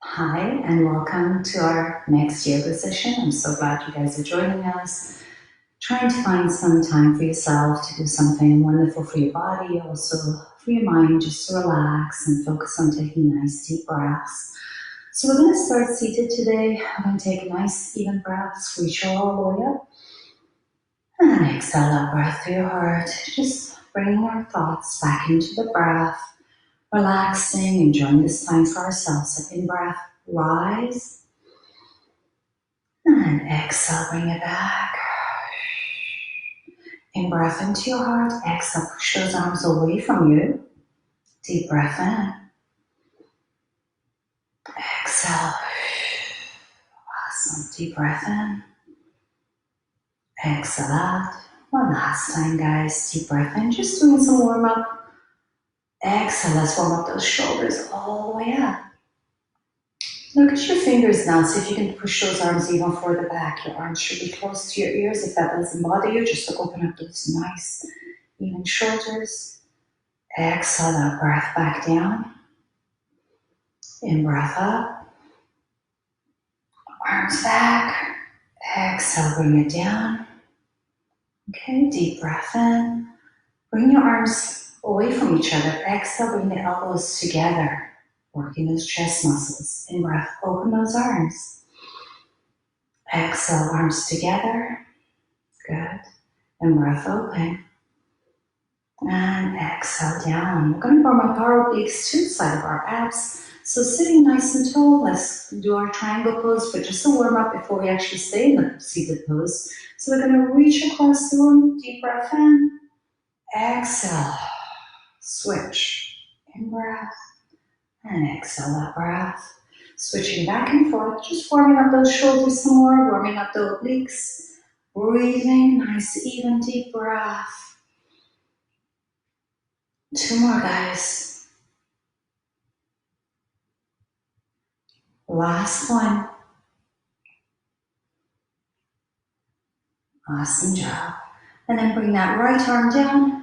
Hi, and welcome to our next yoga session. I'm so glad you guys are joining us. Trying to find some time for yourself to do something wonderful for your body, also for your mind, just to relax and focus on taking nice deep breaths. So we're going to start seated today. We're going to take nice even breaths, reach all the way up, and then exhale that breath through your heart. Just bringing our thoughts back into the breath, relaxing, enjoying this time for ourselves. So in breath, rise. And exhale, bring it back. In breath into your heart. Exhale, push those arms away from you. Deep breath in. Exhale. Awesome. Deep breath in. Exhale out. One last time, guys. Deep breath in. Just doing some warm up. Exhale. Let's warm up those shoulders all the way up. Look at your fingers now. See if you can push those arms even further back. Your arms should be close to your ears. If that doesn't bother you, just to open up those nice, even shoulders. Exhale that breath back down. In breath up. Arms back. Exhale, bring it down. Okay, deep breath in. Bring your arms away from each other. Exhale, bring the elbows together. Working those chest muscles. In breath, open those arms. Exhale, arms together. Good. In breath, open. And exhale down. We're going to warm up our obliques to the side of our abs. So sitting nice and tall, let's do our triangle pose for just a warm up before we actually stay in the seated pose. So we're going to reach across the room, deep breath in, exhale, switch, in breath, and exhale that breath. Switching back and forth, just warming up those shoulders some more, warming up the obliques, breathing, nice even deep breath. Two more, guys. Last one. Awesome job. And then bring that right arm down.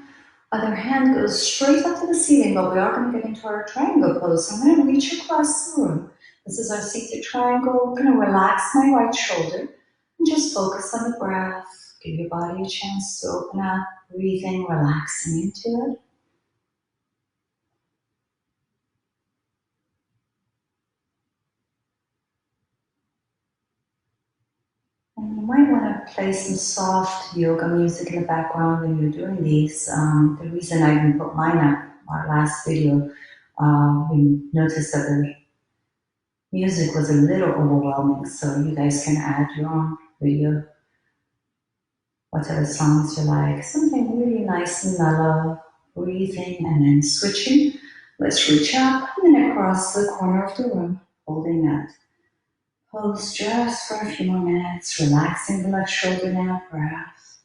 Other hand goes straight up to the ceiling, but we are going to get into our triangle pose. So I'm going to reach across the room. This is our seated triangle. I'm going to relax my right shoulder and just focus on the breath. Give your body a chance to open up, breathing, relaxing into it. And you might want to play some soft yoga music in the background when you're doing these. The reason I didn't put mine up, our last video, we noticed that the music was a little overwhelming, so you guys can add your own video, whatever songs you like. Something really nice and mellow, breathing, and then switching. Let's reach up and then across the corner of the room, holding that pose just for a few more minutes, relaxing the left shoulder now, breath.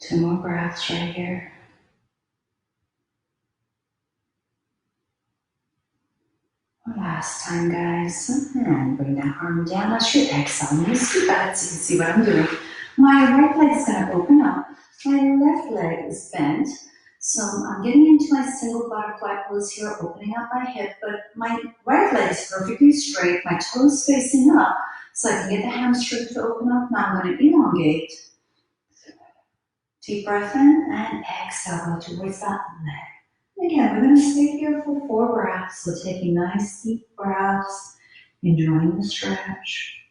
Two more breaths right here. One last time, guys. And bring that arm down. Let's your exhale. I'm going to scoot back so you can see what I'm doing. My right leg is going to open up. My left leg is bent. So I'm getting into my single butterfly pose here, opening up my hip, but my right leg is perfectly straight, my toes facing up, so I can get the hamstring to open up. Now I'm going to elongate. Deep breath in and exhale, go towards that leg. Again, we're going to stay here for 4 breaths, so taking nice deep breaths, enjoying the stretch.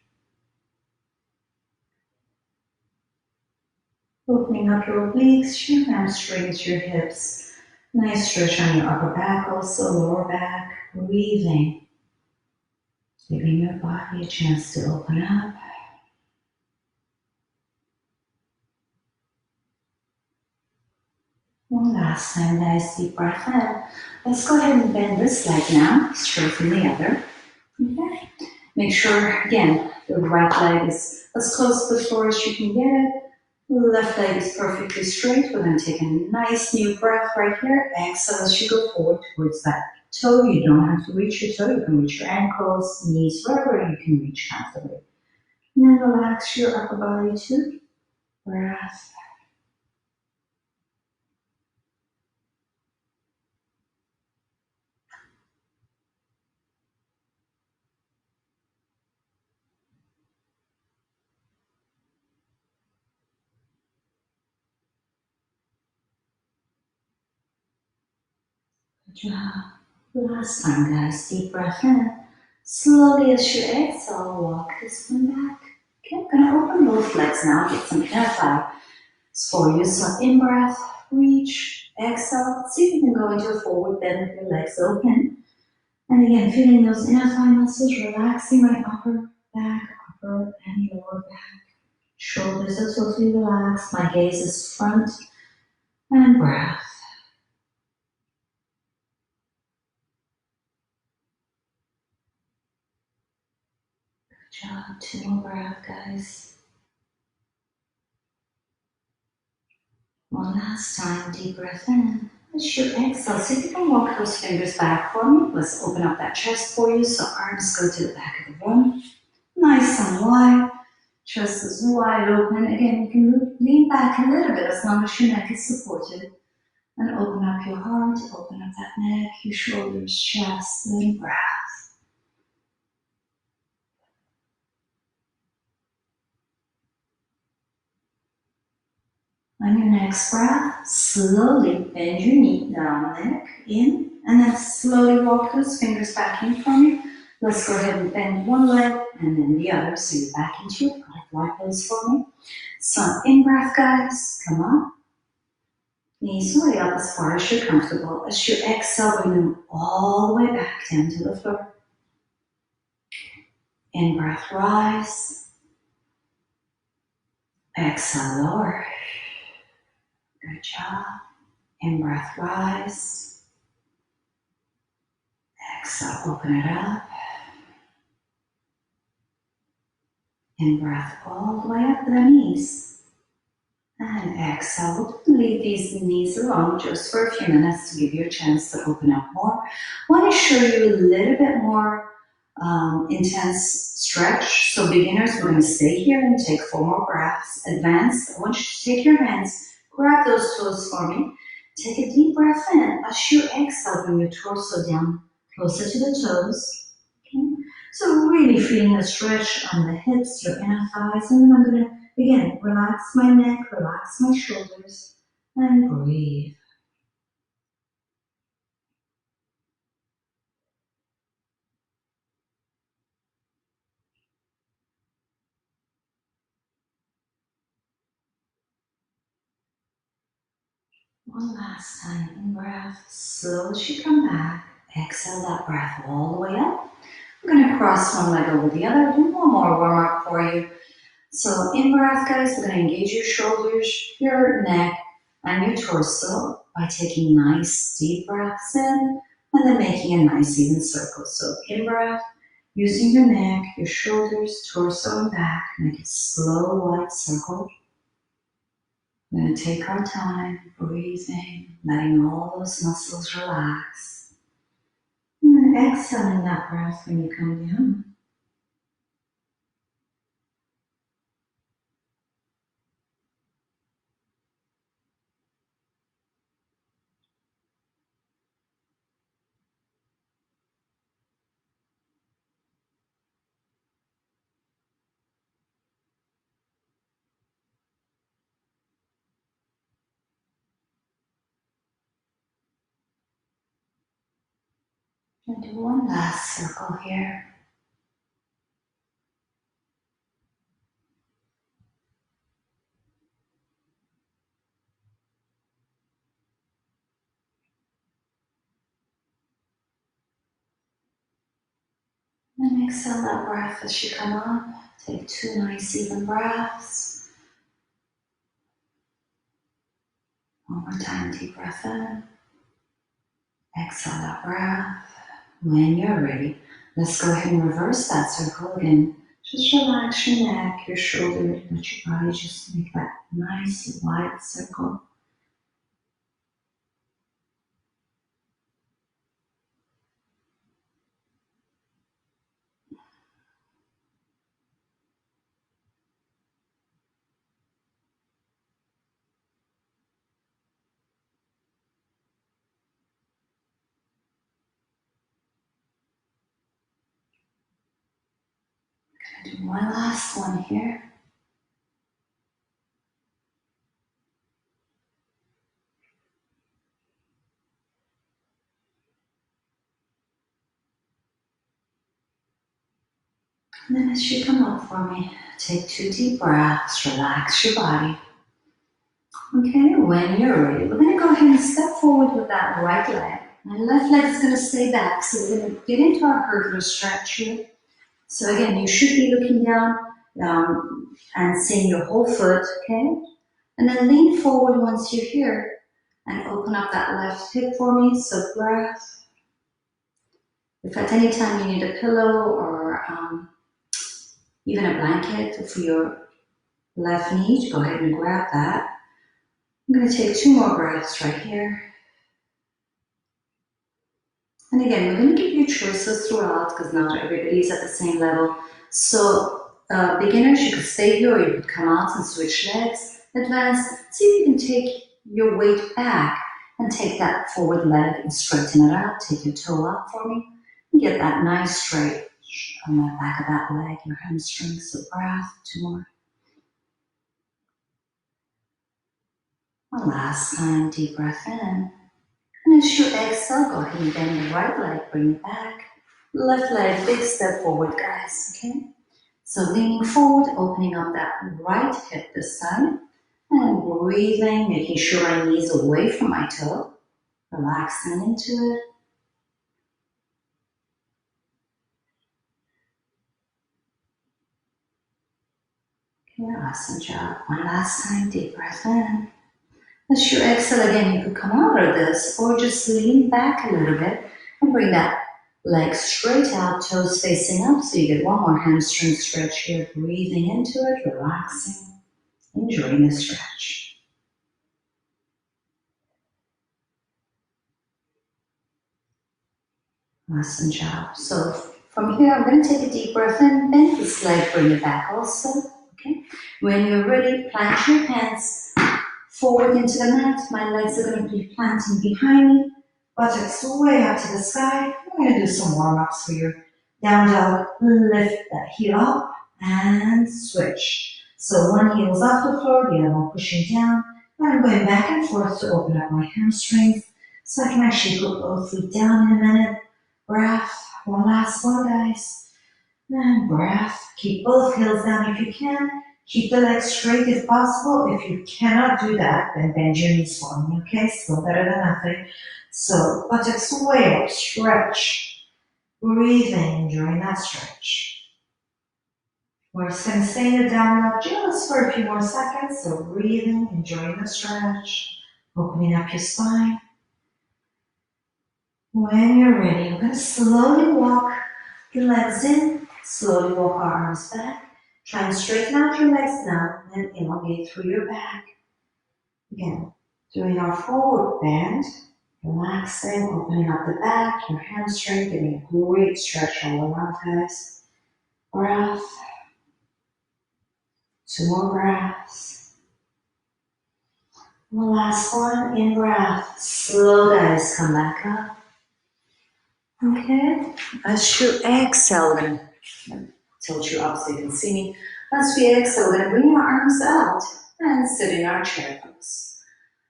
Opening up your obliques, your hamstrings, your hips. Nice stretch on your upper back, also lower back. Breathing, giving your body a chance to open up. One last time, nice deep breath in. Let's go ahead and bend this leg now, straighten the other. Okay. Make sure, again, the right leg is as close to the floor as you can get it. Left leg is perfectly straight. We're going to take a nice new breath right here. Exhale as you go forward towards that toe. You don't have to reach your toe. You can reach your ankles, knees, wherever you can reach comfortably. And then relax your upper body too. Breath. job. Last time, guys. Deep breath in. Slowly as you exhale, walk this one back. Okay, I'm gonna open both legs now. Get some inner thigh for you. So in breath, reach, exhale. See if you can go into a forward bend with your legs open. And again, feeling those inner thigh muscles, relaxing my upper back, upper and lower back. Shoulders are totally relaxed. My gaze is front and breath. Good job. Two more breath, guys. One last time, deep breath in. As you exhale, see if you can walk those fingers back for me. Let's open up that chest for you. So arms go to the back of the room. Nice and wide. Chest is wide open. Again, you can lean back a little bit as long as your neck is supported. And open up your heart, open up that neck, your shoulders, chest, then breath. On your next breath, slowly bend your knee down, neck in, and then slowly walk those fingers back in for me. Let's go ahead and bend one leg and then the other, so you're back into your butterfly pose for me. So in breath, guys, come up. Knees way up as far as you're comfortable. As you exhale, bring them all the way back down to the floor. In breath, rise. Exhale, lower. Good job. In breath, rise. Exhale, open it up. In breath, all the way up to the knees. And exhale, leave these knees alone just for a few minutes to give you a chance to open up more. I want to show you a little bit more intense stretch. So beginners, we're going to stay here and take 4 more breaths. Advanced, I want you to take your hands, grab those toes for me. Take a deep breath in. As you exhale, bring your torso down closer to the toes. Okay? So really feeling a stretch on the hips, your inner thighs, and then I'm going to, again, relax my neck, relax my shoulders, and breathe. One last time, in breath, slow as you come back. Exhale that breath all the way up. I'm going to cross one leg over the other. Do one more warm up for you. So in breath, guys, we're going to engage your shoulders, your neck, and your torso by taking nice deep breaths in and then making a nice even circle. So in breath, using your neck, your shoulders, torso, and back, make a slow wide circle. We're going to take our time, breathing, letting all those muscles relax. And then exhaling that breath when you come down. And do one last circle here. And exhale that breath as you come up. Take 2 nice even breaths. One more time, deep breath in. Exhale that breath. When you're ready, let's go ahead and reverse that circle again. Just relax your neck, your shoulders, let your body just make that nice wide circle. Do one last one here. And then as you come up for me, take 2 deep breaths, relax your body. Okay, when you're ready, we're gonna go ahead and step forward with that right leg. My left leg is gonna stay back, so we're gonna get into our hurdler stretch here. So again, you should be looking down and seeing your whole foot, okay? And then lean forward once you're here and open up that left hip for me, so breath. If at any time you need a pillow or even a blanket for your left knee, go ahead and grab that. I'm going to take 2 more breaths right here. And again, we're going to give you choices throughout because not everybody's at the same level. So beginners, you could stay here or you could come out and switch legs. Advanced, see if you can take your weight back and take that forward leg and straighten it out. Take your toe up for me and get that nice straight on the back of that leg, your hamstrings. So breath, 2 more. One last time, deep breath in. And as you exhale, go ahead and bend the right leg, bring it back. Left leg, big step forward, guys, okay? So leaning forward, opening up that right hip this time. And breathing, making sure my knees are away from my toe. Relaxing into it. Okay, awesome job. One last time, deep breath in. As you exhale again, you could come out of this or just lean back a little bit and bring that leg straight out, toes facing up, so you get one more hamstring stretch here. Breathing into it, relaxing, enjoying the stretch. Awesome job. So from here, I'm going to take a deep breath in, bend this leg, bring it back also. Okay. When you're ready, plant your hands forward into the mat. My legs are going to be planting behind me. Buttocks way up to the sky. I'm going to do some warm-ups for you. Down dog, lift that heel up and switch. So one heel is off the floor, the other one pushing down. And I'm going back and forth to open up my hamstrings so I can actually put both feet down in a minute. Breath, one last one, guys. And breath. Keep both heels down if you can. Keep the legs straight if possible. If you cannot do that, then bend your knees for me, okay? Still better than nothing. So, buttocks way up, stretch. Breathing during that stretch. We're just going to stay in the down dog just for a few more seconds. So, breathing, enjoying the stretch. Opening up your spine. When you're ready, we're going to slowly walk your legs in. Slowly walk our arms back. Try and straighten out your legs now and elongate through your back. Again, doing our forward bend, relaxing, opening up the back, your hamstring, getting a great stretch all around, guys. Breath. 2 more breaths. One last one, in breath. Slow, guys, come back up. Okay, as you exhale, we're going to tilt you up so you can see me. As we exhale, we're going to bring our arms out and sit in our chair pose.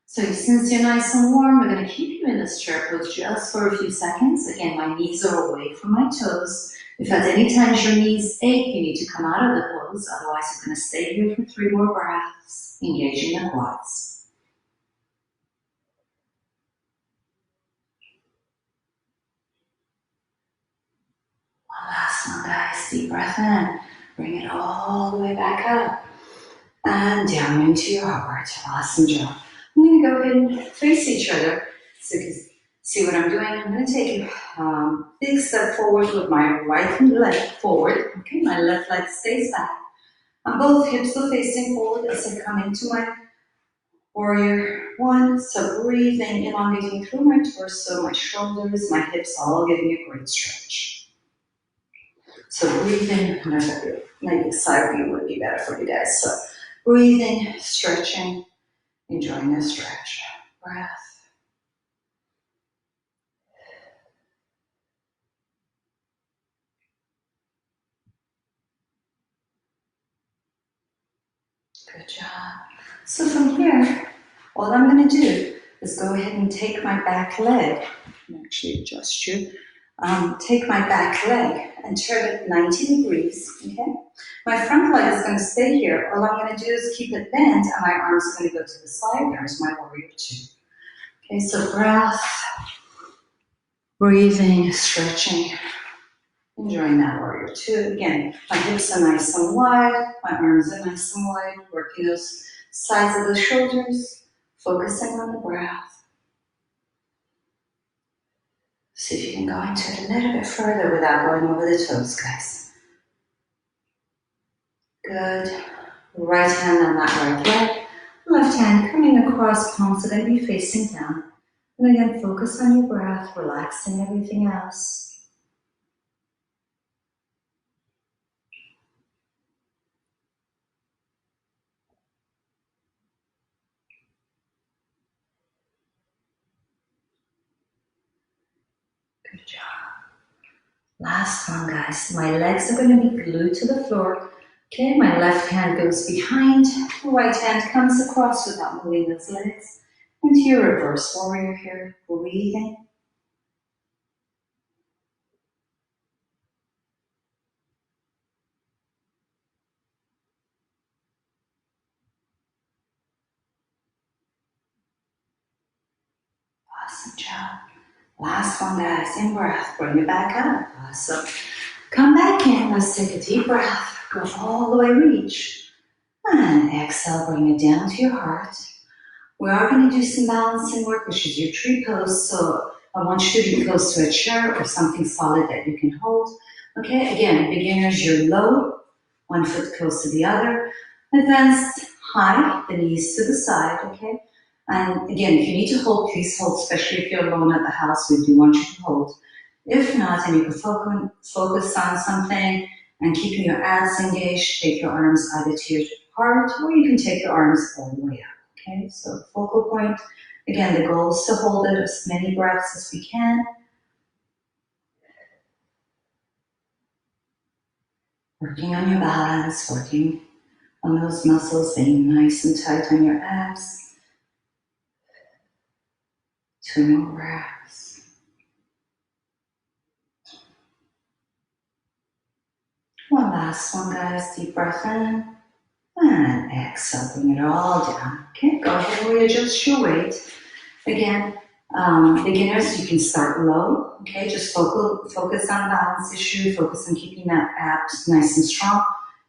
So since you're nice and warm, we're going to keep you in this chair pose just for a few seconds. Again, my knees are away from my toes. If at any time your knees ache, you need to come out of the pose. Otherwise, you're going to stay here for 3 more breaths, engaging the quads. One last one, guys. Deep breath in. Bring it all the way back up. And down into your heart. Awesome job. I'm going to go ahead and face each other so you can see what I'm doing. I'm going to take a big step forward with my right leg forward. Okay, my left leg stays back. Both hips are facing forward as I come into my warrior 1. So breathing, elongating through my torso, my shoulders, my hips, all giving a great stretch. So breathing, maybe side view would be better for you guys. So breathing, stretching, enjoying the stretch. Breath. Good job. So from here, all I'm going to do is go ahead and take my back leg and actually adjust you. take my back leg and turn it 90 degrees, okay? My front leg is going to stay here. All I'm going to do is keep it bent, and my arms are going to go to the side. There's my warrior two. Okay, so breath, breathing, stretching, enjoying that warrior two. Again, my hips are nice and wide, my arms are nice and wide, working those sides of the shoulders, focusing on the breath. See if you can go into it a little bit further without going over the toes, guys. Good. Right hand on that right leg. Left hand coming across, palms are going to be facing down. And again, focus on your breath, relaxing everything else. Good job. Last one, guys. My legs are going to be glued to the floor. Okay, my left hand goes behind, the right hand comes across without moving those legs. Into your reverse warrior here, breathing. Awesome job. Last one, guys. In breath, bring it back up. Awesome. Come back in. Let's take a deep breath. Go all the way, reach. And exhale, bring it down to your heart. We are going to do some balancing work, which is your tree pose. So I want you to be close to a chair or something solid that you can hold. Okay, again, beginners, you're low, one foot close to the other. Advanced, high, the knees to the side, okay? And again, if you need to hold, please hold, especially if you're alone at the house, we do want you to hold. If not, and you can focus on something and keeping your abs engaged, take your arms either to your heart, or you can take your arms all the way up. Okay, so focal point. Again, the goal is to hold it as many breaths as we can. Working on your balance, working on those muscles, being nice and tight on your abs. 2 more breaths. One last one, guys. Deep breath in. And exhale, bring it all down. Okay, go ahead and readjust your weight. Again, beginners, you can start low. Okay, just focus on balance issue, focus on keeping that abs nice and strong.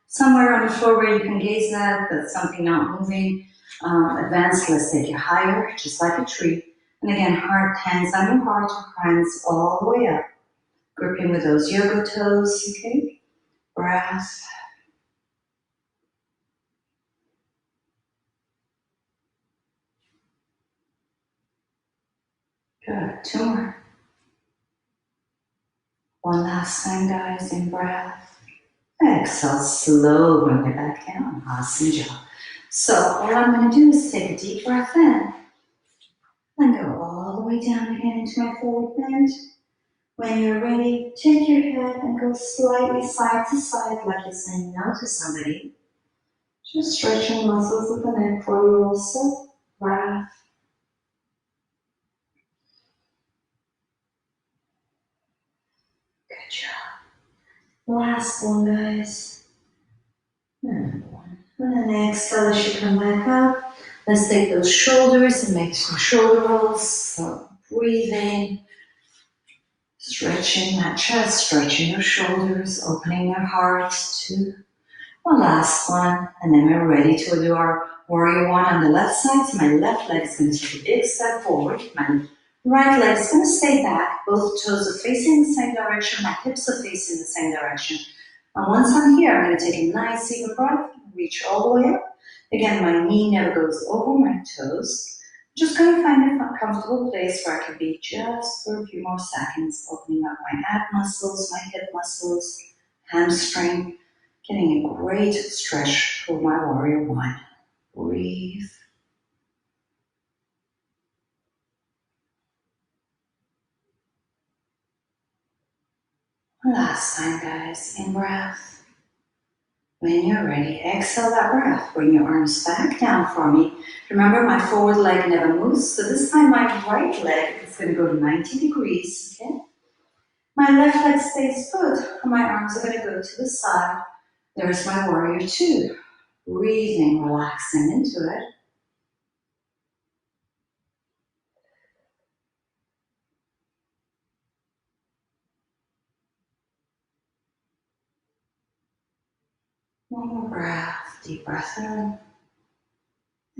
Somewhere on the floor where you can gaze at, but something not moving. Advanced, let's take it higher, just like a tree. And again, heart, hands on your heart, hands all the way up. Gripping with those yoga toes, okay? Breath. Good, 2 more. One last time, guys, in breath. Exhale, slow, bring it back down. Awesome job. So all I'm going to do is take a deep breath in and go all the way down again into my forward bend. When you're ready, take your head and go slightly side to side like you're saying no to somebody. Just stretching muscles of the neck for you also. Breath. Good job. Last one, guys. And one. And then exhale as you come back up. Let's take those shoulders and make some shoulder rolls. So breathing, stretching that chest, stretching your shoulders, opening your heart to one last one. And then we're ready to do our warrior one on the left side. So my left leg is going to take a big step forward. My right leg is going to stay back. Both toes are facing the same direction. My hips are facing the same direction. And once I'm here, I'm going to take a nice even breath, reach all the way up. Again, my knee never goes over my toes. Just going to find a comfortable place where I can be just for a few more seconds, opening up my ab muscles, my hip muscles, hamstring, getting a great stretch for my warrior one. Breathe. Last time, guys, in breath. When you're ready, exhale that breath. Bring your arms back down for me. Remember, my forward leg never moves, so this time my right leg is going to go to 90 degrees, okay? My left leg stays put, and my arms are going to go to the side. There's my warrior two. Breathing, relaxing into it. One more breath, deep breath in.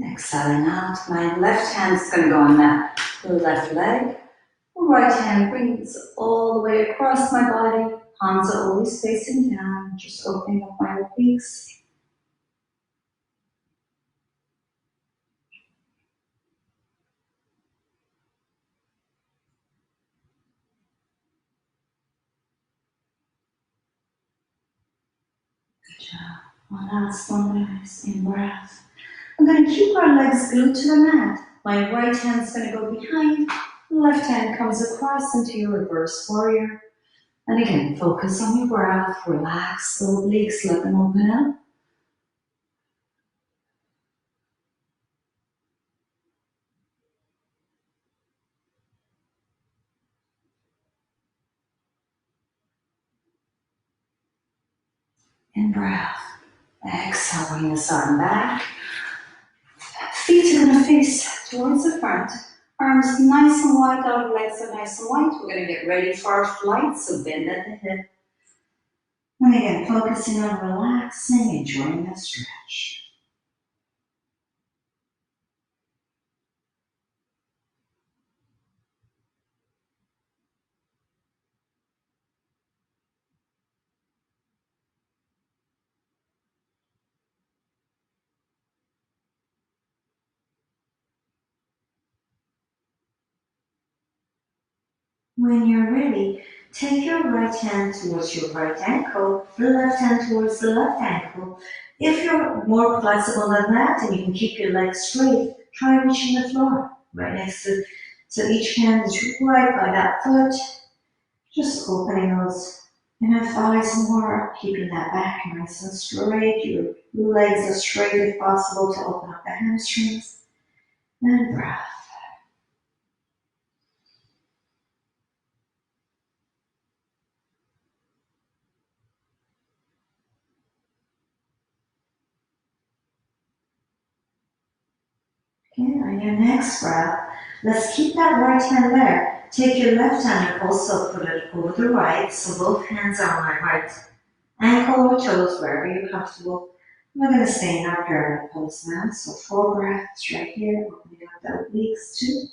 Exhaling out. My left hand's going to go on that left leg. Right hand brings all the way across my body. Palms are always facing down, just opening up my obliques. Good job. One last one, guys. In breath. I'm going to keep our legs glued to the mat. My right hand's going to go behind. Left hand comes across into your reverse warrior. And again, focus on your breath. Relax the obliques. Let them open up. In breath. Exhale, bring this arm back. Feet are going to face towards the front. Arms nice and wide out, legs are nice and wide. We're going to get ready for our flight, so bend at the hip. And again, focusing on relaxing, enjoying the stretch. When you're ready, take your right hand towards your right ankle, the left hand towards the left ankle. If you're more flexible than that and you can keep your legs straight, try reaching the floor right next to, so each hand is right by that foot. Just opening those inner thighs more, keeping that back nice and straight. Your legs as straight if possible to open up the hamstrings. And breath. Okay, on your next breath, let's keep that right hand there. Take your left hand and also put it over the right, so both hands are on my right ankle or toes, wherever you're comfortable. We're going to stay in our pyramid pose now, so 4 breaths right here, opening up the obliques too.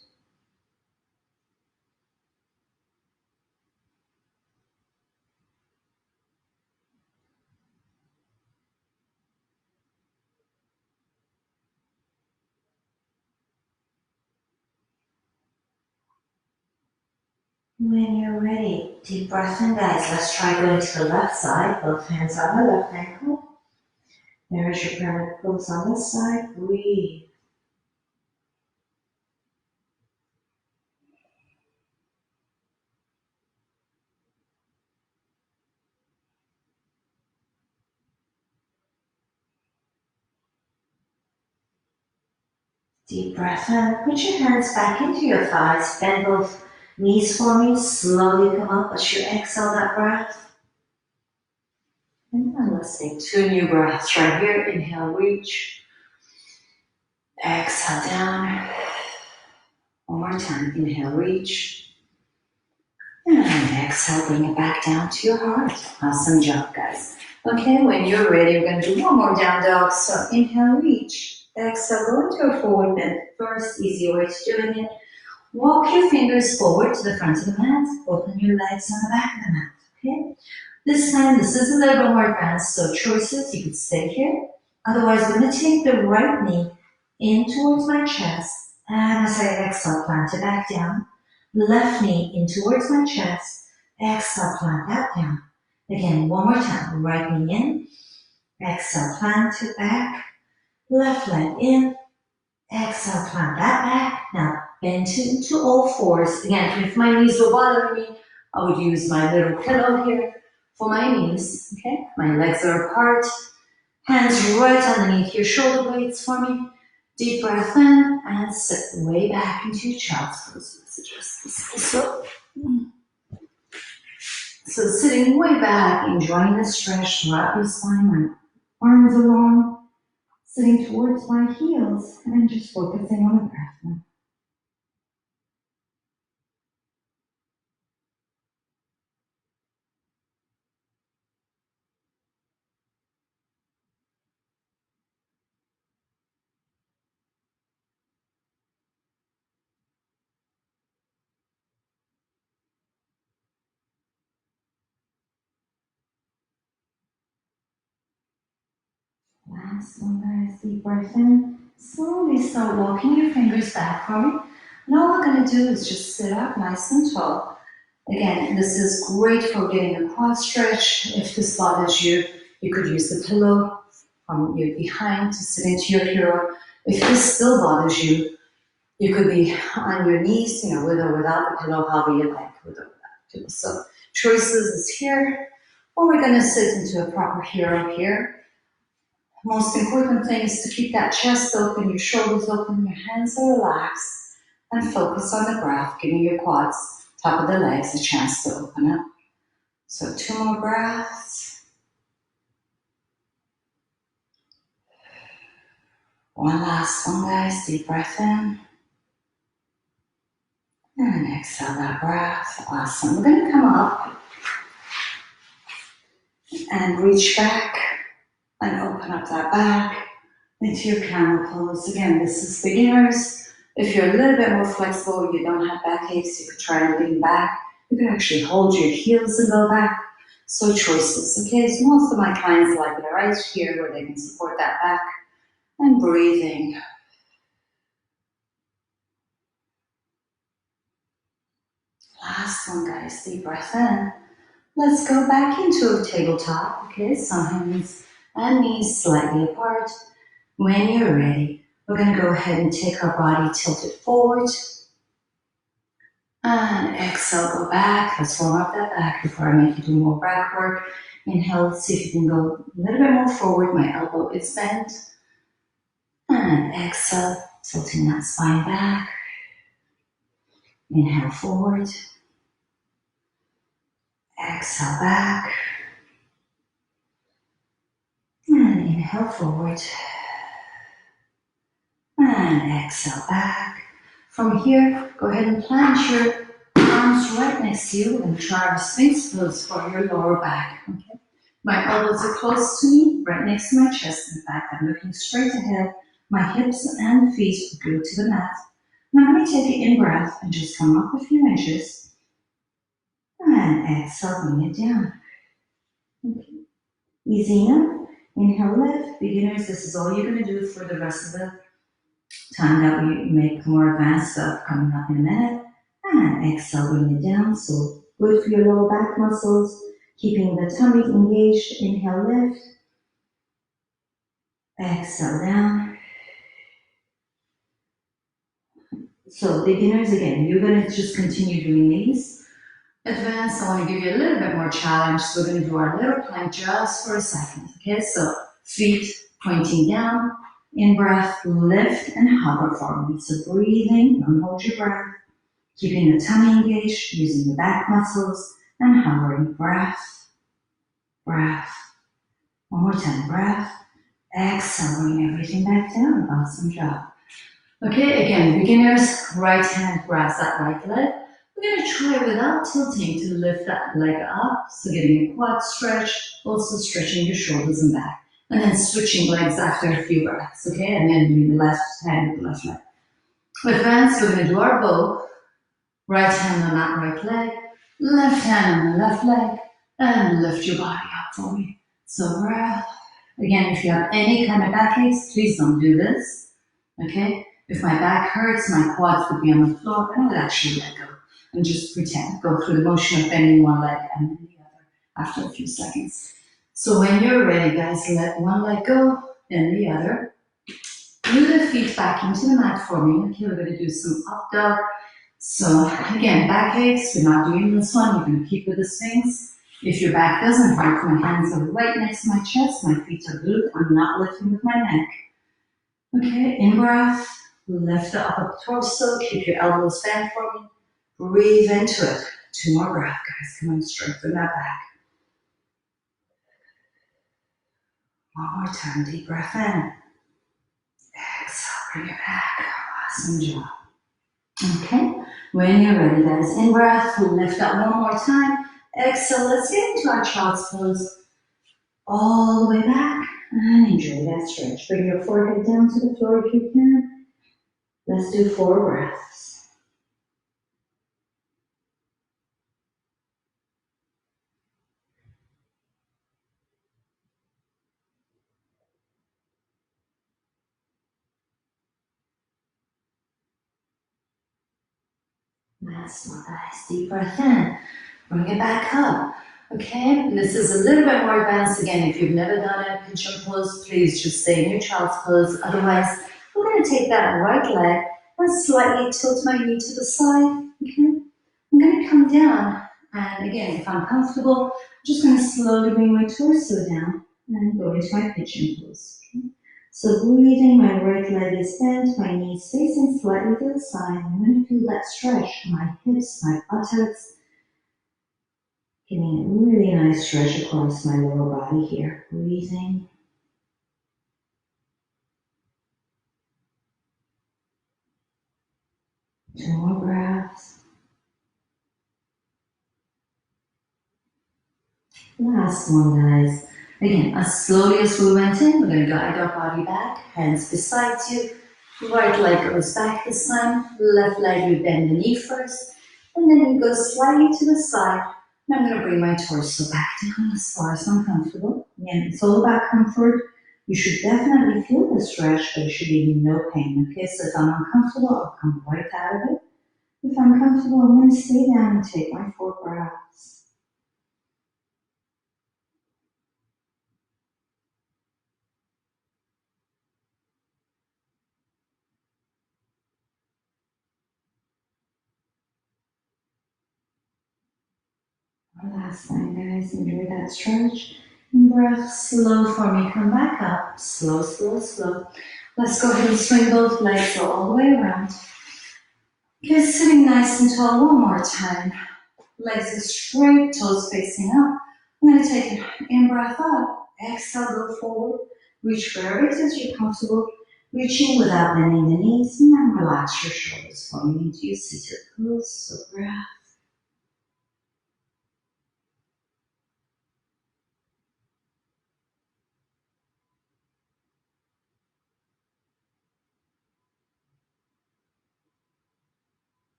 When you're ready, deep breath in, guys. Let's try going to the left side. Both hands on the left ankle. There's your pyramid pose on this side. Breathe. Deep breath in. Put your hands back into your thighs. Bend both knees for me. Slowly come up as you exhale that breath. And then let's take 2 new breaths right here. Inhale, reach. Exhale down. One more time. Inhale, reach. And exhale, bring it back down to your heart. Awesome job, guys. Okay, when you're ready, we're going to do one more down dog. So inhale, reach. Exhale, go into a forward bend. First, easy way to doing it. Walk your fingers forward to the front of the mat. Open your legs on the back of the mat. Okay? This time, this is a little bit more advanced, so choices, you could stay here. Otherwise, I'm going to take the right knee in towards my chest. And as I exhale, plant it back down. Left knee in towards my chest. Exhale, plant that down. Again, one more time. Right knee in. Exhale, plant it back. Left leg in. Exhale, plant that back. Now, bend to all fours. Again, if my knees were bothering me, I would use my little pillow here for my knees. Okay? My legs are apart. Hands right underneath your shoulder blades for me. Deep breath in and sit way back into your child's pose. Let's adjust this also. So sitting way back, enjoying the stretch throughout your spine, my arms along, sitting towards my heels, and just focusing on the breath now. Last one, guys. Deep breath in. Slowly start walking your fingers back for me. And all we're going to do is just sit up nice and tall. Again, this is great for getting a quad stretch. If this bothers you, you could use the pillow from your behind to sit into your hero. If this still bothers you, you could be on your knees, with or without the pillow, however you like, with or without the pillow. So choices is here, or we're going to sit into a proper hero here. Most important thing is to keep that chest open, your shoulders open, your hands are relaxed, and focus on the breath, giving your quads, top of the legs, a chance to open up. So 2 more breaths. One last one, guys. Deep breath in. And exhale that breath. Awesome. We're going to come up and reach back and open up that back into your camel pose. Again, this is beginners. If you're a little bit more flexible, you don't have backaches, you could try and lean back. You can actually hold your heels and go back. So choices, okay? So most of my clients like it right here where they can support that back and breathing. Last one, guys, deep breath in. Let's go back into a tabletop, okay? So hands and knees slightly apart. When you're ready, we're gonna go ahead and take our body tilted forward. And exhale, go back. Let's warm up that back before I make you do more back work. Inhale, see if you can go a little bit more forward. My elbow is bent. And exhale, tilting that spine back. Inhale forward. Exhale back. And inhale forward. And exhale back. From here, go ahead and plant your arms right next to you and try our Sphinx pose for your lower back. Okay? My elbows are close to me, right next to my chest. In fact, I'm looking straight ahead. My hips and feet are glued to the mat. And I'm going to take an in-breath and just come up a few inches. And exhale, bring it down. Okay. Easy enough. Inhale, lift. Beginners, this is all you're going to do for the rest of the time that we make more advanced stuff coming up in a minute. And exhale, bring it down. So good for your lower back muscles. Keeping the tummy engaged. Inhale, lift. Exhale, down. So beginners, again, you're going to just continue doing these. Advanced, I want to give you a little bit more challenge. So we're going to do our little plank just for a second. Okay, so feet pointing down. In breath, lift and hover for me. So breathing, don't hold your breath. Keeping the tummy engaged, using the back muscles, and hovering. Breath, breath. One more time, breath. Exhale, bring everything back down. Awesome job. Okay, again, beginners, right hand grabs that right leg. We're going to try without tilting to lift that leg up. So getting a quad stretch, also stretching your shoulders and back. And then switching legs after a few breaths, okay? And then doing the left hand with the left leg. Advance, we're going to do our bow. Right hand on that right leg, left hand on the left leg, and lift your body up for me. So breath. Again, if you have any kind of backaches, please don't do this, okay? If my back hurts, my quads would be on the floor, and I would actually let go and just pretend. Go through the motion of bending one leg and then the other after a few seconds. So when you're ready, guys, let one leg go, then the other. Glue the feet back into the mat for me. Okay, we're going to do some up dog. So again, backaches, we're not doing this one. You're going to keep with the Sphinx. If your back doesn't hurt, my hands are right next to my chest. My feet are glued. I'm not lifting with my neck. Okay, in breath. Lift the upper torso. Keep your elbows bent for me. Breathe into it. 2 more breaths, guys. Come on, strengthen that back. One more time, deep breath in. Exhale, bring it back. Awesome job. Okay, when you're ready, guys, in breath, we'll lift up one more time. Exhale, let's get into our child's pose. All the way back, and enjoy that stretch. Bring your forehead down to the floor if you can. Let's do 4 breaths. Last one, guys. Deep breath in. Bring it back up. Okay, this is a little bit more advanced. Again, if you've never done a pigeon pose, please just stay in your child's pose. Otherwise, we're going to take that right leg and slightly tilt my knee to the side. Okay, I'm going to come down. And again, if I'm comfortable, I'm just going to slowly bring my torso down and go into my pigeon pose. Okay? So breathing, my right leg is bent, my knees facing slightly to the side. I'm going to feel that stretch, my hips, my buttocks. Getting a really nice stretch across my lower body here. Breathing. Two more breaths. Last one, guys. Again, as slowly as we went in, we're going to guide our body back. Hands beside you. Right leg goes back this time. Left leg, you bend the knee first. And then you go slightly to the side. And I'm going to bring my torso back down as far as I'm comfortable. Again, it's all about comfort. You should definitely feel the stretch, but there should be no pain. Okay, so if I'm uncomfortable, I'll come right out of it. If I'm comfortable, I'm going to stay down and take my 4 breaths. One last time, guys. Enjoy that stretch. Breath slow for me. Come back up. Slow, slow, slow. Let's go ahead and swing both legs all the way around. Okay, sitting nice and tall one more time. Legs are straight, toes facing up. I'm going to take an in-breath up. Exhale, go forward. Reach wherever it is you're comfortable. Reaching without bending the knees. And then relax your shoulders, falling into your seated pose. So breath.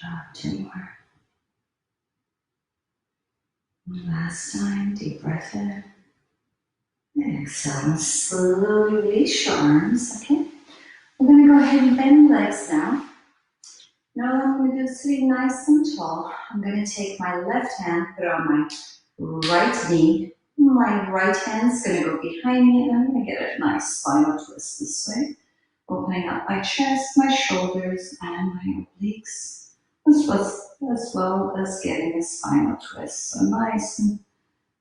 Job, 2 more. One last time, deep breath in. Exhale, and slowly release your arms, okay? We're going to go ahead and bend the legs now. Now what I'm going to do is sitting nice and tall. I'm going to take my left hand, put it on my right knee. My right hand's going to go behind me, and I'm going to get a nice spinal twist this way. Opening up my chest, my shoulders, and my obliques, as well as getting a spinal twist. So nice and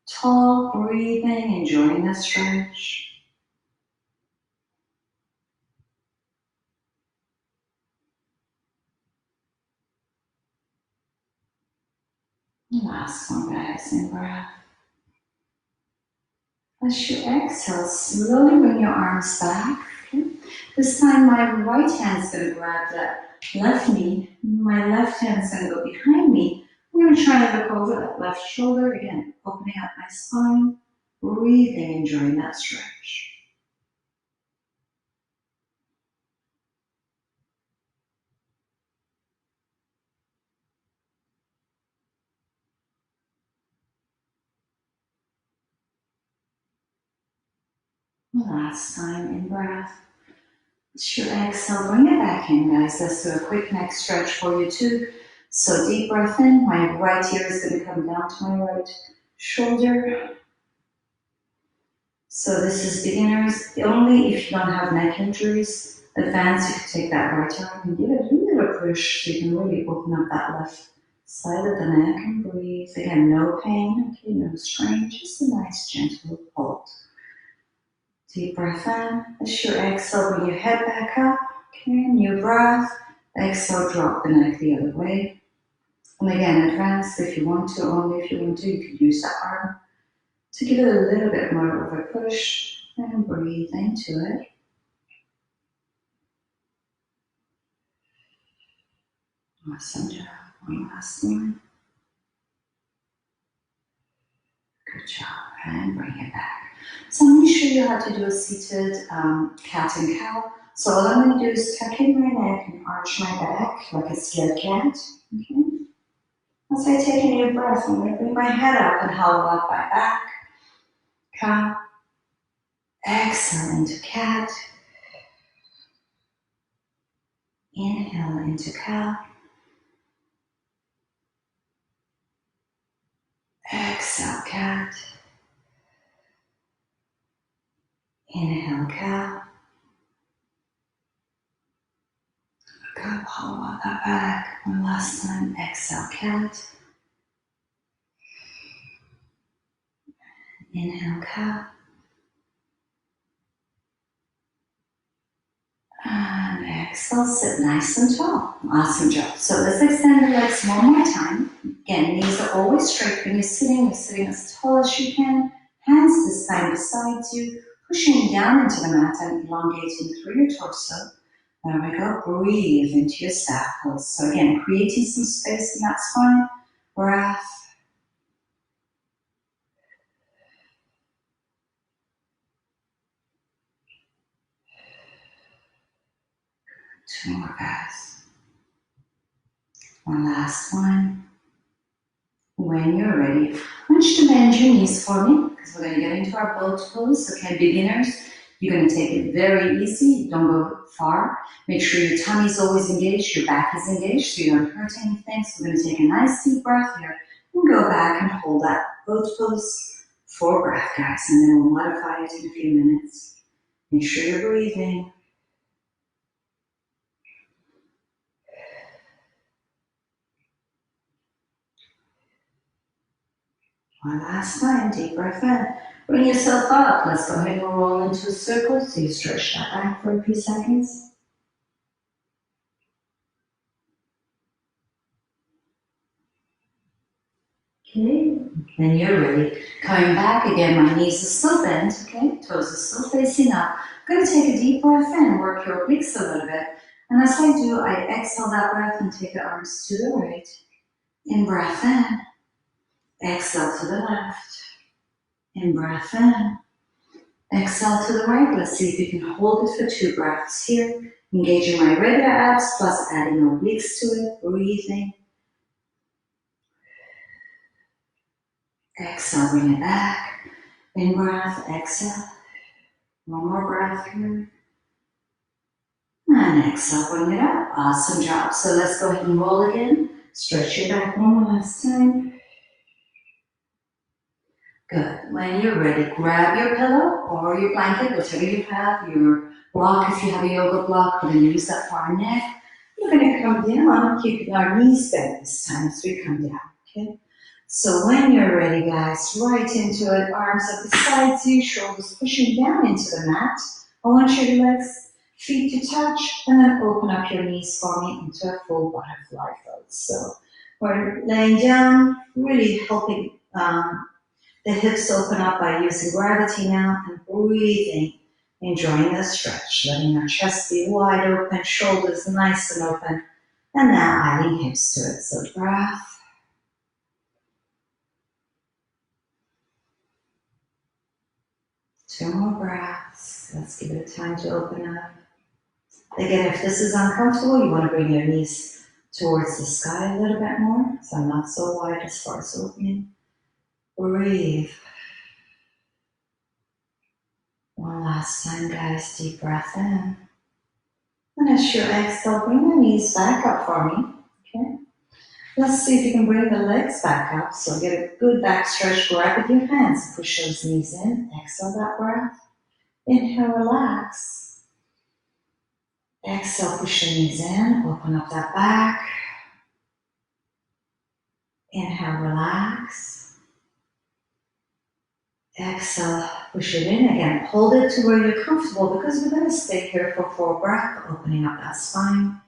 tall, breathing, enjoying the stretch. Last one, guys, in breath. As you exhale, slowly bring your arms back. Okay? This time, my right hand's going to grab that left knee. My left hand's going to go behind me. I'm going to try to look over that left shoulder. Again, opening up my spine, breathing, enjoying that stretch. Last time, in breath. As you exhale, bring it back in, guys. Let's do a quick neck stretch for you too. So deep breath in. My right ear is going to come down to my right shoulder. So this is beginners only. If you don't have neck injuries, advanced, you can take that right arm and give it a little push so you can really open up that left side of the neck and breathe. Again, no pain, okay, no strain, just a nice gentle hold. Deep breath in. As you exhale, bring your head back up. Okay, new breath. Exhale, drop the neck the other way. And again, advance if you want to, only if you want to. You could use that arm to give it a little bit more of a push and breathe into it. Awesome job. One last one. Good job. And bring it back. So I'm going to show you how to do a seated cat and cow. So all I'm going to do is tuck in my neck and arch my back like a scared cat. Okay. As I take a new breath, I'm going to bring my head up and hollow out my back. Cow. Exhale into cat. Inhale into cow. Exhale, cat. Inhale, cow. Good. Hollow out that back. One last time. Exhale, cat. Inhale, cow. And exhale, sit nice and tall. Awesome job. So let's extend the legs one more time. Again, knees are always straight. When you're sitting as tall as you can. Hands to side beside you, pushing down into the mat and elongating through your torso. There we go. Breathe into your staff pose. So again, creating some space in that spine. Breath. Two more guys. One last one. When you're ready, I want you to bend your knees for me because we're going to get into our boat pose. Okay, beginners, you're going to take it very easy. Don't go far. Make sure your tummy is always engaged, your back is engaged so you don't hurt anything. So we're going to take a nice deep breath here and go back and hold that boat pose for breath, guys. And then we'll modify it in a few minutes. Make sure you're breathing. One last time, deep breath in. Bring yourself up. Let's go ahead and roll into a circle. So you stretch that back for a few seconds. Okay, when you're ready, coming back again, my knees are still bent, okay? Toes are still facing up. I'm going to take a deep breath in, work your obliques a little bit. And as I do, I exhale that breath and take the arms to the right. In breath in. Exhale to the left. In breath in. Exhale to the right. Let's see if you can hold it for 2 breaths here. Engaging my regular abs plus adding obliques to it. Breathing. Exhale, bring it back. In breath, exhale. One more breath here. And exhale, bring it up. Awesome job. So let's go ahead and roll again. Stretch your back one last time. Good. When you're ready, grab your pillow or your blanket, whatever you have, your block, if you have a yoga block, we're going to use that for our neck. We're going to come down, keeping our knees bent this time as we come down, okay? So when you're ready, guys, right into it, arms up beside you, shoulders pushing down into the mat. I want your legs, feet to touch, and then open up your knees for me into a full butterfly pose. So we're laying down, really helping the hips open up by using gravity now and breathing, enjoying the stretch, letting our chest be wide open, shoulders nice and open, and now adding hips to it. So breath. Two more breaths. Let's give it a time to open up. Again, if this is uncomfortable, you want to bring your knees towards the sky a little bit more, so not so wide as far as opening. Breathe. One last time, guys. Deep breath in. And as you exhale, bring the knees back up for me. Okay. Let's see if you can bring the legs back up. So get a good back stretch. Grab with your hands. Push those knees in. Exhale that breath. Inhale, relax. Exhale, push your knees in. Open up that back. Inhale, relax. Exhale, push it in again. Hold it to where you're comfortable because we're going to stay here for 4 breaths, opening up that spine.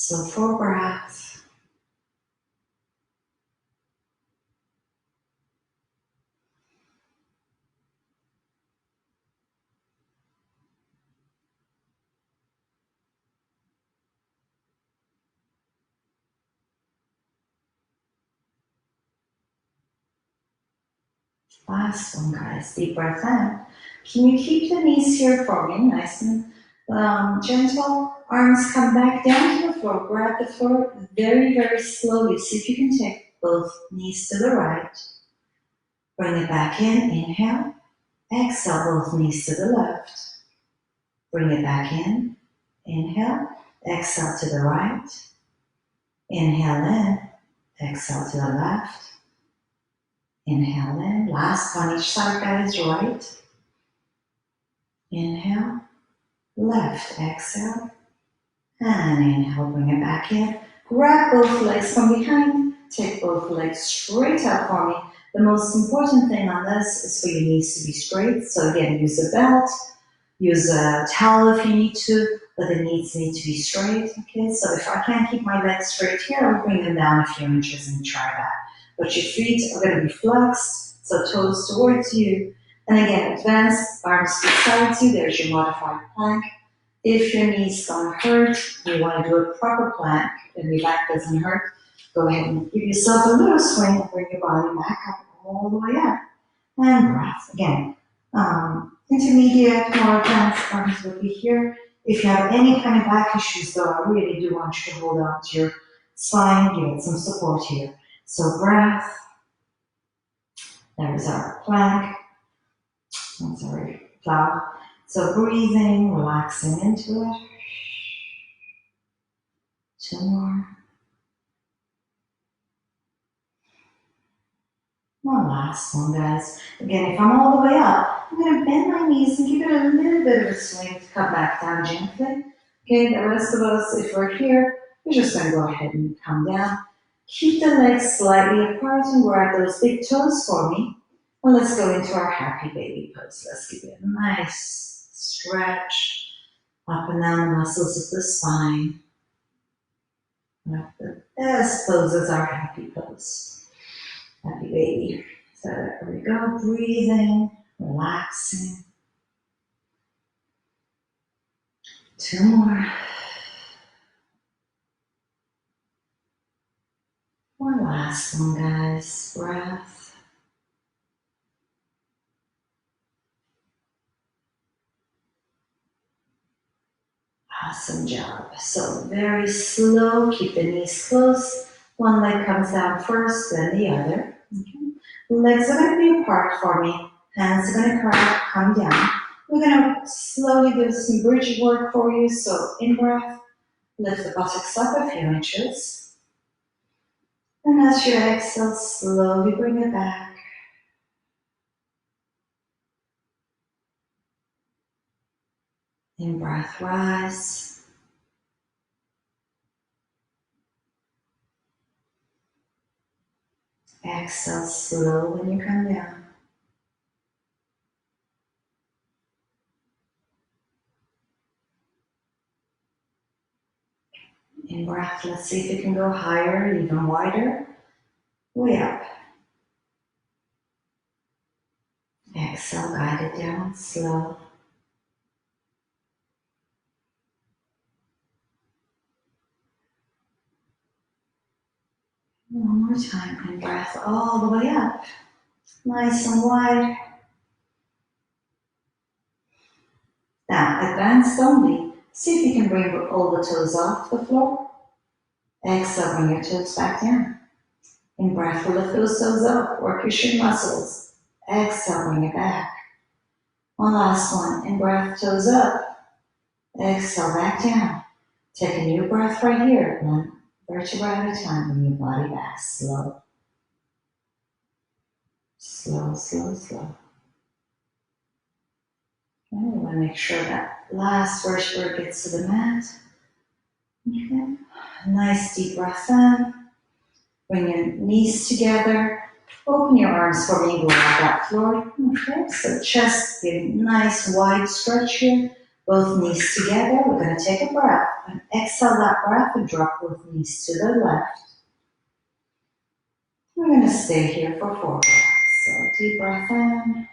So 4 breaths. Last one, guys. Deep breath in. Can you keep the knees here for me? Nice and gentle. Arms come back down to the floor. Grab the floor very, very slowly. See if you can take both knees to the right. Bring it back in. Inhale. Exhale, both knees to the left. Bring it back in. Inhale. Exhale to the right. Inhale in. Exhale to the left. Inhale in. Last one each side, guys. Right. Inhale. Left. Exhale. And inhale. Bring it back in. Grab both legs from behind. Take both legs straight up for me. The most important thing on this is for your knees to be straight. So again, use a belt. Use a towel if you need to, but the knees need to be straight, okay? So if I can't keep my legs straight here, I'll bring them down a few inches and try that. But your feet are gonna be flexed, so toes towards you. And again, advance, arms beside you, there's your modified plank. If your knees gonna hurt, you wanna do a proper plank, and your back doesn't hurt, go ahead and give yourself a little swing, bring your body back up all the way up. And breath, again. Intermediate, more advanced arms will be here. If you have any kind of back issues, though, I really do want you to hold on to your spine, give it some support here. So breath, there is our plank, I'm sorry, plow. So breathing, relaxing into it. 2 more. One last one, guys. Again, if I'm all the way up, I'm going to bend my knees and give it a little bit of a swing to come back down gently. Okay, the rest of us, if we're here, we're just going to go ahead and come down. Keep the legs slightly apart and grab those big toes for me. And let's go into our happy baby pose. Let's give it a nice stretch up and down the muscles of the spine. The best pose is our happy pose. Happy baby. So there we go, breathing, relaxing. 2 more. One last one, guys. Breath. Awesome job. So very slow, keep the knees close. One leg comes down first, then the other. Okay. Legs are going to be apart for me. Hands are going to come down. We're going to slowly do some bridge work for you. So in breath, lift the buttocks up a few inches. And as you exhale, slowly bring it back. In breath, rise. Exhale, slow when you come down. In breath, let's see if you can go higher, even wider. Way up. Exhale, guide it down, slow. One more time, in breath all the way up. Nice and wide. Now, advanced only. See if you can bring all the toes off the floor. Exhale, bring your toes back down. In breath, lift those toes up, work your shin muscles. Exhale, bring it back. One last one, in breath, toes up. Exhale, back down. Take a new breath right here. One vertebra at a time, bring your body back, slow. Slow, slow, slow. Okay, we want to make sure that last vertebra gets to the mat. Okay, nice deep breath in. Bring your knees together. Open your arms for me, go out that floor. Okay, so chest, get a nice wide stretch here. Both knees together. We're going to take a breath and exhale that breath and drop both knees to the left. We're going to stay here for 4 breaths. So deep breath in.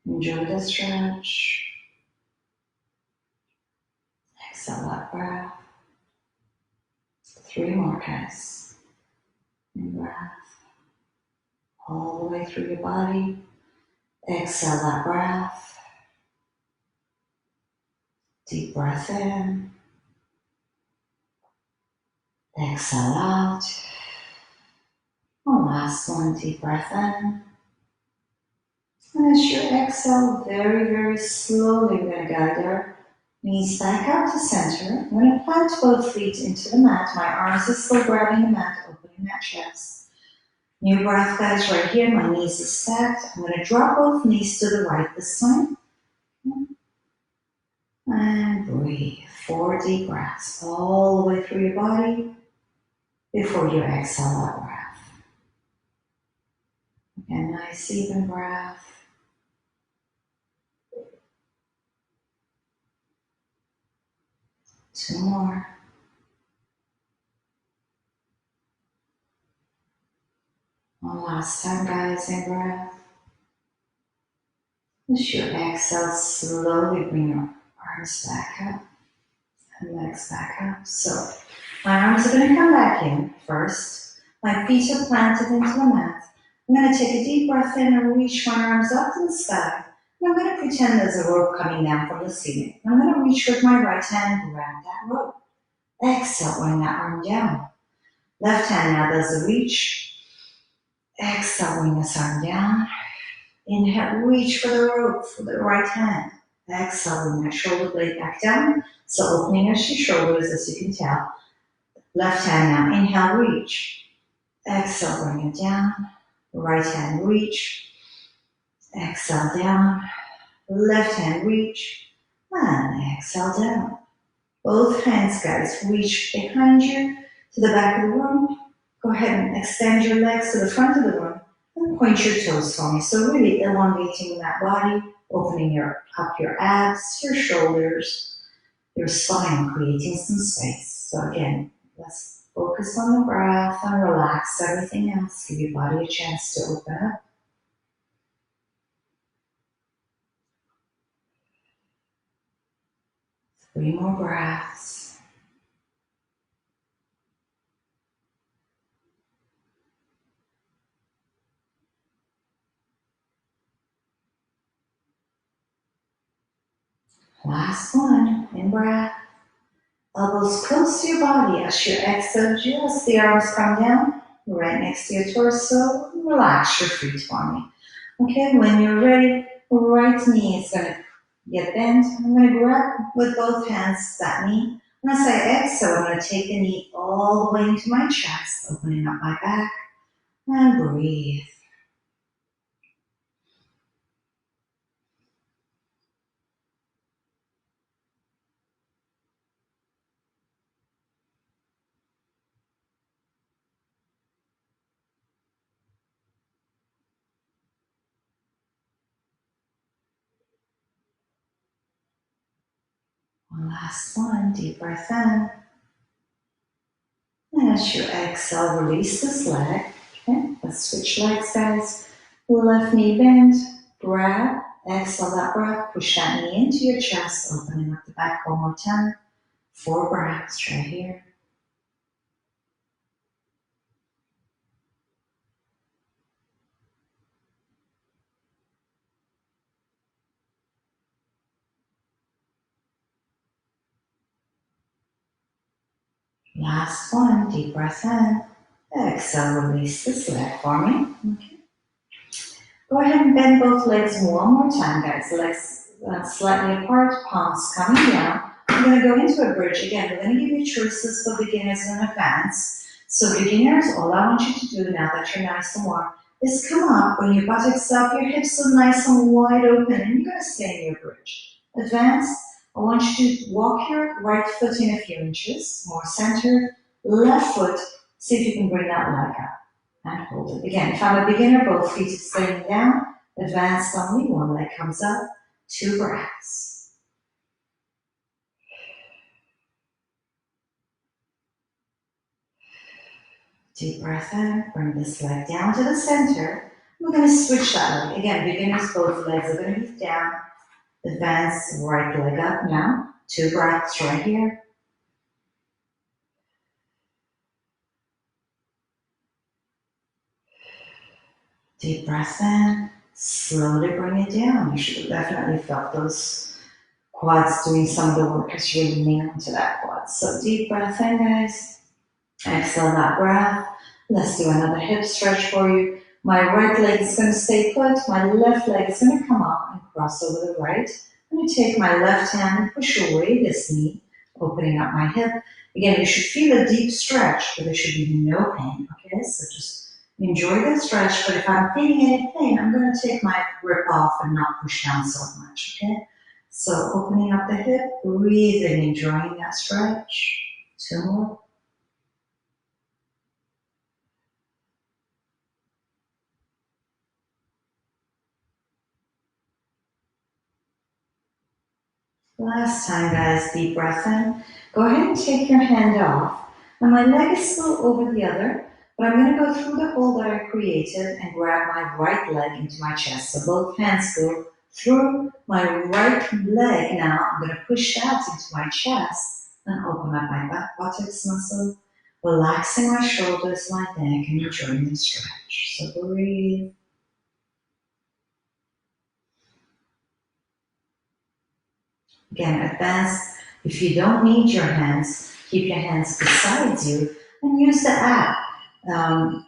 Enjoy the stretch. Exhale that breath. 3 more, guys. In breath. All the way through your body. Exhale that breath. Deep breath in. Exhale out. One last one, deep breath in. And as you exhale, very, very slowly, we're going to guide our knees back out to center. I'm going to plant both feet into the mat. My arms are still grabbing the mat, opening that chest. New breath, guys, right here. My knees are stacked. I'm going to drop both knees to the right this time. And breathe. 4 deep breaths all the way through your body before you exhale that breath. Again, nice even breath. Two more. One last time, guys, in breath. As you exhale, slowly bring your arms back up and legs back up. So my arms are going to come back in first. My feet are planted into the mat. I'm going to take a deep breath in and reach my arms up to the sky. And I'm going to pretend there's a rope coming down from the ceiling. I'm going to reach with my right hand and grab that rope. Exhale, bring that arm down. Left hand now does the reach. Exhale, bring this arm down. Inhale, reach for the rope for the right hand. Exhale, bring that shoulder blade back down. So opening your shoulders, as you can tell. Left hand now, inhale, reach. Exhale, bring it down. Right hand, reach. Exhale, down. Left hand, reach. And exhale, down. Both hands, guys, reach behind you to the back of the room. Go ahead and extend your legs to the front of the room and point your toes for me. So really elongating that body, opening up your abs, your shoulders, your spine, creating some space. So again, let's focus on the breath and relax everything else. Give your body a chance to open up. Three more breaths. Last one, in breath. Elbows close to your body. As you exhale, just the arms come down, right next to your torso. Relax your feet for me. Okay, when you're ready, right knee is going to get bent. I'm going to grab with both hands that knee. And as I exhale, I'm going to take the knee all the way into my chest, opening up my back, and breathe. One last one, deep breath in. And as you exhale, release this leg. Okay, let's switch legs, guys. Left knee bend, grab, exhale that breath, push that knee into your chest, opening up the back one more time. 4 breaths right here. Last one, deep breath in. Exhale, release this leg for me. Okay. Go ahead and bend both legs one more time, guys. Legs slightly apart, palms coming down. We're going to go into a bridge. Again, we're going to give you choices for beginners and advanced. So beginners, all I want you to do now that you're nice and warm is come up, bring your buttocks up, your hips are nice and wide open, and you're going to stay in your bridge. Advanced, I want you to walk your right foot in a few inches, more centered, left foot, see if you can bring that leg up. And hold it. Again, if I'm a beginner, both feet are staying down. Advanced only, one leg comes up. 2 breaths. Deep breath in, bring this leg down to the center. We're going to switch that leg. Again, beginners, both legs are going to be down. Advance right leg up now. 2 breaths right here. Deep breath in. Slowly bring it down. You should have definitely felt those quads doing some of the work because you really lean onto that quad. So deep breath in, guys. Exhale that breath. Let's do another hip stretch for you. My right leg is going to stay put. My left leg is going to come up and cross over the right. I'm going to take my left hand and push away this knee, opening up my hip. Again, you should feel a deep stretch, but there should be no pain, okay? So just enjoy the stretch, but if I'm feeling any pain, I'm going to take my grip off and not push down so much, okay? So opening up the hip, breathing, enjoying that stretch. 2 more. Last time, guys, deep breath in. Go ahead and take your hand off. Now my leg is still over the other, but I'm going to go through the hole that I created and grab my right leg into my chest. So both hands go through my right leg. Now I'm going to push that into my chest and open up my back buttocks muscle, relaxing my shoulders, my neck, and enjoying the stretch. So breathe. Again, advance. If you don't need your hands, keep your hands beside you and use the app.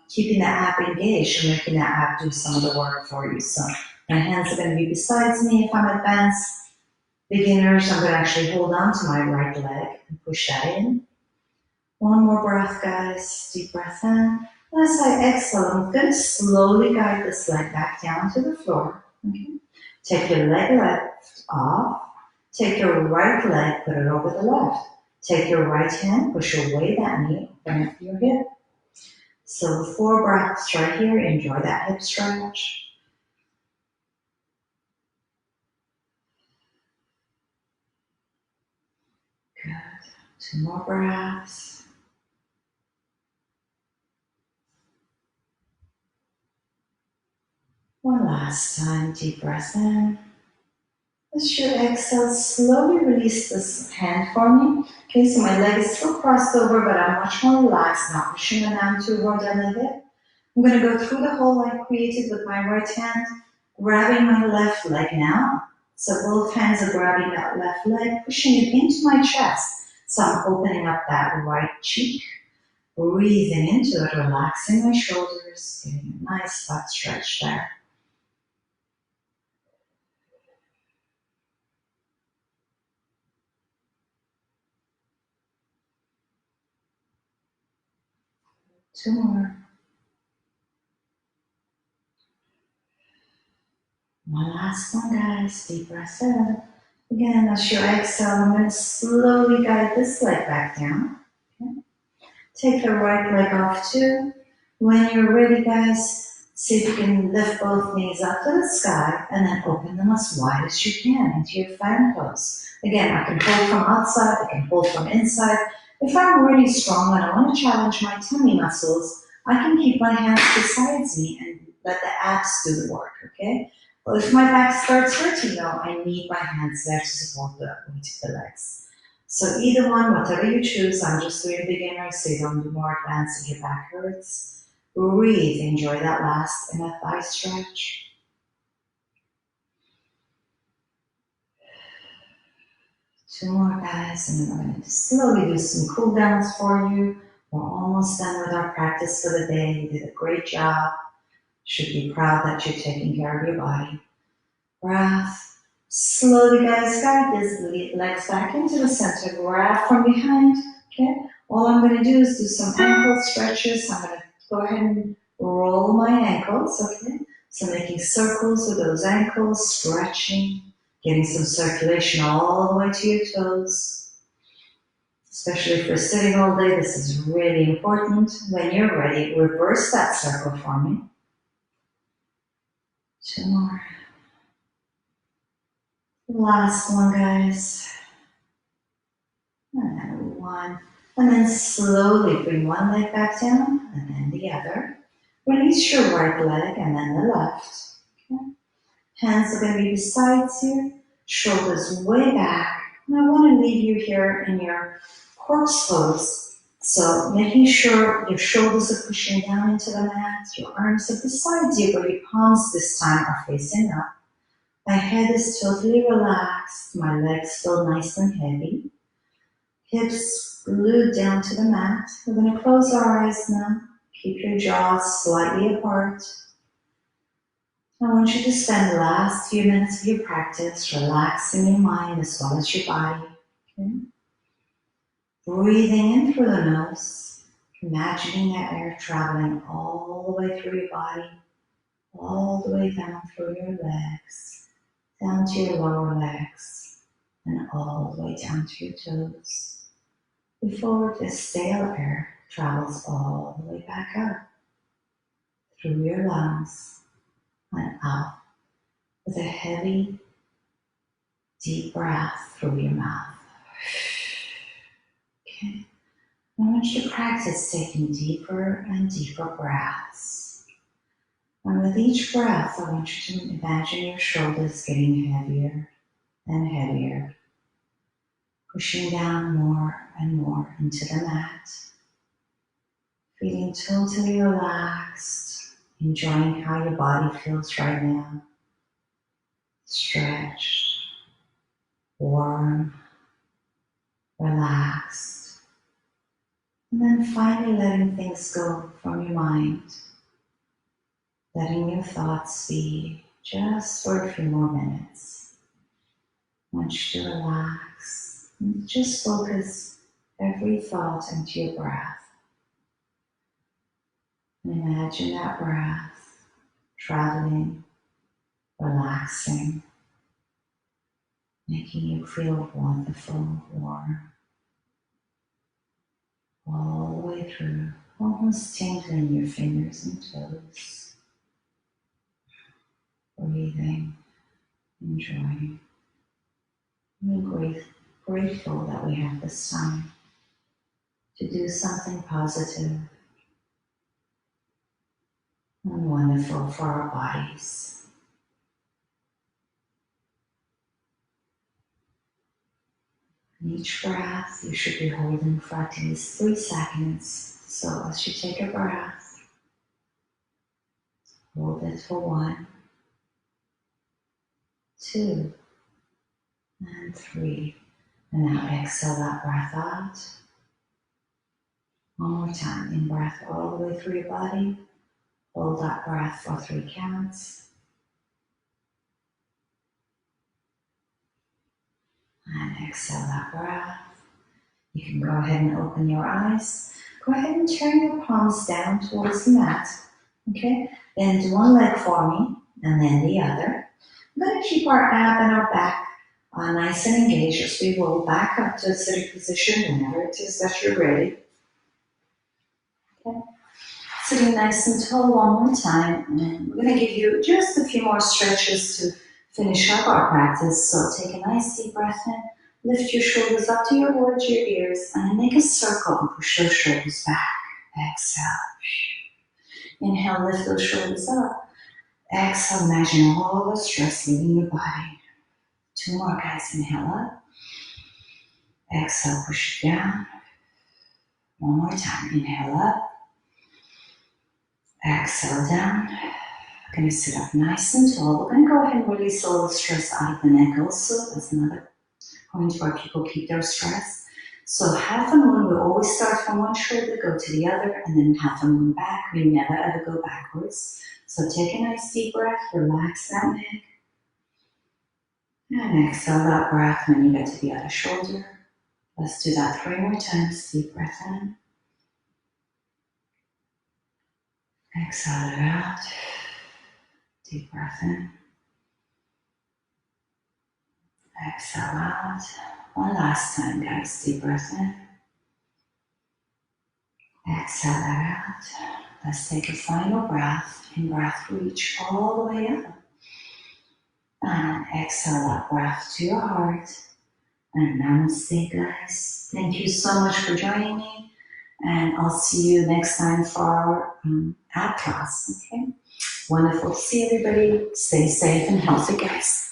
Keeping the app engaged and making the app do some of the work for you. So my hands are going to be beside me if I'm advanced. Beginners, I'm going to actually hold on to my right leg and push that in. 1 more breath, guys. Deep breath in. As I exhale, I'm going to slowly guide this leg back down to the floor. Okay. Take your leg left off. Take your right leg, put it over the left. Take your right hand, push away that knee, open up your hip. So 4 breaths right here. Enjoy that hip stretch. Good. 2 more breaths. One last time, deep breath in. As you exhale, slowly release this hand for me. Okay, so my leg is still crossed over, but I'm much more relaxed, not pushing it down too hard on the hip. I'm going to go through the hole I created with my right hand, grabbing my left leg now. So both hands are grabbing that left leg, pushing it into my chest. So I'm opening up that right cheek, breathing into it, relaxing my shoulders, getting a nice butt stretch there. Two more. One last one, guys. Deep breath in. Again, as you exhale, I'm going to slowly guide this leg back down. Okay. Take the right leg off too. When you're ready, guys, see if you can lift both knees up to the sky and then open them as wide as you can into your fan pose. Again, I can hold from outside, I can hold from inside. If I'm really strong and I want to challenge my tummy muscles, I can keep my hands beside me and let the abs do the work, okay? Well, if my back starts hurting though, I need my hands there to support the weight of the legs. So either one, whatever you choose, I'm just doing beginner, so you don't do more advanced if your back hurts. Breathe, enjoy that last inner thigh stretch. 2 more, guys, and then I'm going to slowly do some cool downs for you. We're almost done with our practice for the day. You did a great job. Should be proud that you're taking care of your body. Breath. Slowly, guys, guide this legs back into the center. Grab from behind. Okay. All I'm going to do is do some ankle stretches. I'm going to go ahead and roll my ankles. Okay. So making circles with those ankles, stretching, getting some circulation all the way to your toes. Especially if you're sitting all day, this is really important. When you're ready, reverse that circle for me. 2 more. Last one, guys. And 1. And then slowly bring one leg back down and then the other. Release your right leg and then the left. Okay. Hands are going to be beside you, shoulders way back. And I want to leave you here in your corpse pose. So making sure your shoulders are pushing down into the mat, your arms are beside you, but your palms this time are facing up. My head is totally relaxed, my legs feel nice and heavy. Hips glued down to the mat. We're going to close our eyes now. Keep your jaws slightly apart. I want you to spend the last few minutes of your practice relaxing your mind as well as your body. Okay? Breathing in through the nose, imagining that air traveling all the way through your body, all the way down through your legs, down to your lower legs, and all the way down to your toes. Before this stale air travels all the way back up through your lungs and out with a heavy, deep breath through your mouth. Okay. I want you to practice taking deeper and deeper breaths. And with each breath, I want you to imagine your shoulders getting heavier and heavier, pushing down more and more into the mat, feeling totally relaxed, enjoying how your body feels right now. Stretched, warm, relaxed. And then finally letting things go from your mind, letting your thoughts be just for a few more minutes. I want you to relax and just focus every thought into your breath. And imagine that breath traveling, relaxing, making you feel wonderful, warm, all the way through, almost tingling your fingers and toes. Breathing, enjoying, being grateful that we have this time to do something positive and wonderful for our bodies. And each breath you should be holding for at least 3 seconds. So as you take a breath, hold it for 1, 2, and 3. And now exhale that breath out. One more time. In breath all the way through your body. Hold that breath for 3 counts. And exhale that breath. You can go ahead and open your eyes. Go ahead and turn your palms down towards the mat. Okay? Bend one leg for me, and then the other. I'm going to keep our ab and our back nice and engaged as we roll back up to a sitting position whenever it is that you're ready. Okay? Sitting nice and tall one more time, and we're going to give you just a few more stretches to finish up our practice. So take a nice deep breath in, lift your shoulders up to your ears, and make a circle and push those shoulders back. Exhale. Inhale, lift those shoulders up. Exhale, imagine all the stress leaving your body. 2 more, guys. Inhale up. Exhale, push it down. One more time. Inhale up. Exhale down. We're going to sit up nice and tall. We're going to go ahead and release all the stress out of the neck also. That's another point where people keep their stress. So half a moon, we always start from one shoulder, go to the other, and then half a moon back. We never ever go backwards. So take a nice deep breath, relax that neck. And exhale that breath when you get to the other shoulder. Let's do that 3 more times. Deep breath in. Exhale it out. Deep breath in. Exhale out. One last time, guys. Deep breath in. Exhale that out. Let's take a final breath. In-breath, reach all the way up. And exhale that breath to your heart. And namaste, guys. Thank you so much for joining me. And I'll see you next time for our app class, okay? Wonderful to see everybody. Stay safe and healthy, guys.